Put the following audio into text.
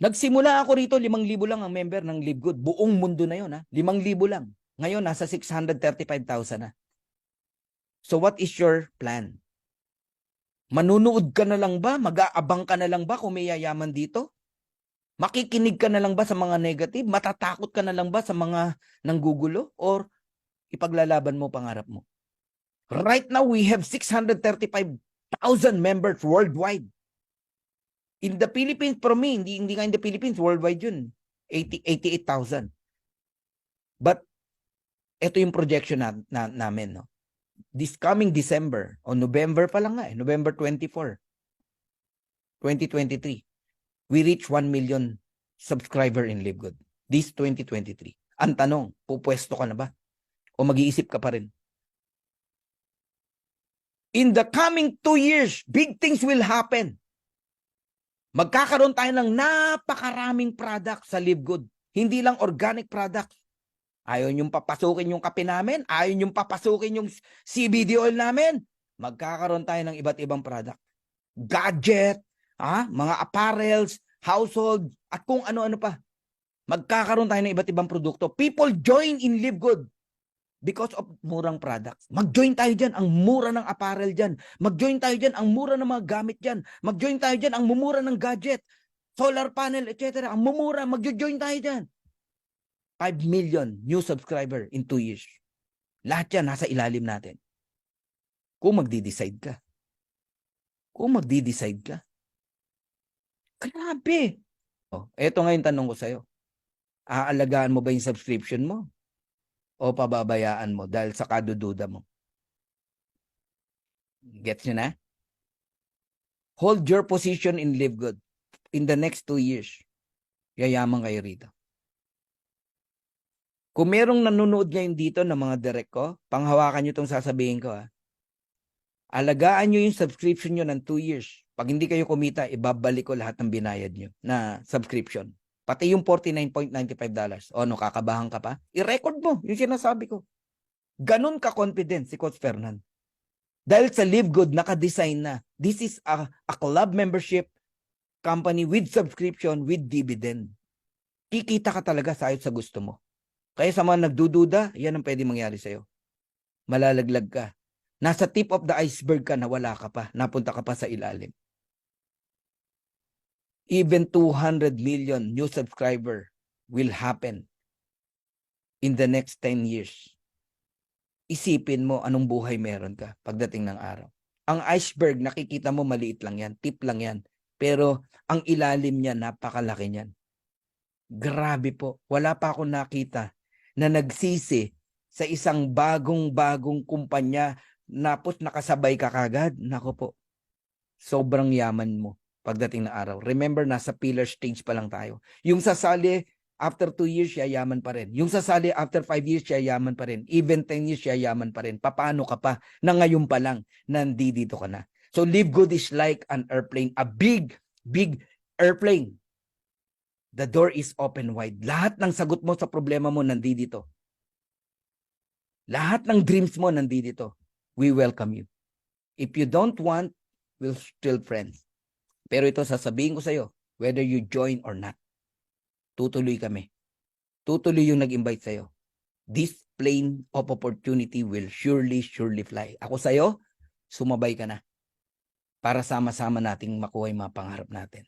Nagsimula ako rito, 5,000 lang ang member ng Live Good. Buong mundo na yun, ha? 5,000 lang. Ngayon, nasa 635,000 na. So what is your plan? Manunood ka na lang ba? Mag-aabang ka na lang ba kung may yayaman dito? Makikinig ka na lang ba sa mga negative? Matatakot ka na lang ba sa mga nanggugulo? Or ipaglalaban mo pangarap mo? Right now, we have 635,000 members worldwide. In the Philippines, for me, hindi nga in the Philippines, worldwide yun. 88,000. But, ito yung projection namin, no? This coming December, o November pa lang nga, November 24, 2023, we reach 1 million subscriber in Live Good. This 2023. Ang tanong, pupwesto ka na ba? O mag-iisip ka pa rin? In the coming 2 years, big things will happen. Magkakaroon tayo ng napakaraming product sa Live Good. Hindi lang organic products. Ayaw niyong papasukin yung kape namin, ayaw niyong papasukin yung CBD oil namin. Magkakaroon tayo ng iba't ibang product. Gadget, mga apparels, household, at kung ano-ano pa. Magkakaroon tayo ng iba't ibang produkto. People join in Live Good because of murang products. Mag-join tayo dyan, ang mura ng apparel dyan. Mag-join tayo dyan, ang mura ng mga gamit dyan. Mag-join tayo dyan, ang mumura ng gadget, solar panel, etc. Ang mumura, mag-join tayo dyan. 5 million new subscriber in 2 years. Lahat yan nasa ilalim natin. Kung magdi-decide ka. Grabe. Eto nga yung tanong ko sa'yo. Aalagaan mo ba yung subscription mo? O pababayaan mo dahil sa kadududa mo? Gets nyo na? Hold your position in Live Good. In the next 2 years, yayaman kayo rito. Kung merong nanonood ngayon dito ng mga direct ko, panghawakan nyo itong sasabihin ko. Alagaan nyo yung subscription nyo ng 2 years. Pag hindi kayo kumita, ibabalik ko lahat ng binayad nyo na subscription. Pati yung $49.95. O, kakabahan ka pa? I-record mo yung sinasabi ko. Ganun ka-confident si Coach Fernan. Dahil sa Live Good, naka-design na. This is a club membership company with subscription, with dividend. Kikita ka talaga sa ayot sa gusto mo. Kaya sa mga nagdududa, yan ang pwede mangyari sa'yo. Malalaglag ka. Nasa tip of the iceberg ka na wala ka pa. Napunta ka pa sa ilalim. Even 200 million new subscriber will happen in the next 10 years. Isipin mo anong buhay meron ka pagdating ng araw. Ang iceberg, nakikita mo maliit lang yan. Tip lang yan. Pero ang ilalim niya, napakalaki niyan. Grabe po. Wala pa akong nakita na nagsisi sa isang bagong kumpanya napos nakasabay ka kagad. Nako po, sobrang yaman mo pagdating na araw. Remember, nasa pillar stage pa lang tayo. Yung sasali, after 2 years, yayaman pa rin. Yung sasali, after 5 years, yayaman pa rin. Even 10 years, yayaman pa rin. Paano ka pa na ngayon pa lang nandito ka na? So, Live Good is like an airplane. A big airplane. The door is open wide. Lahat ng sagot mo sa problema mo nandito. Lahat ng dreams mo nandito. We welcome you. If you don't want, we'll still friends. Pero ito sasabihin ko sa'yo, whether you join or not, tutuloy kami. Tutuloy yung nag-invite sa'yo. This plane of opportunity will surely fly. Ako sa'yo, sumabay ka na para sama-sama nating makuha yung mga pangarap natin.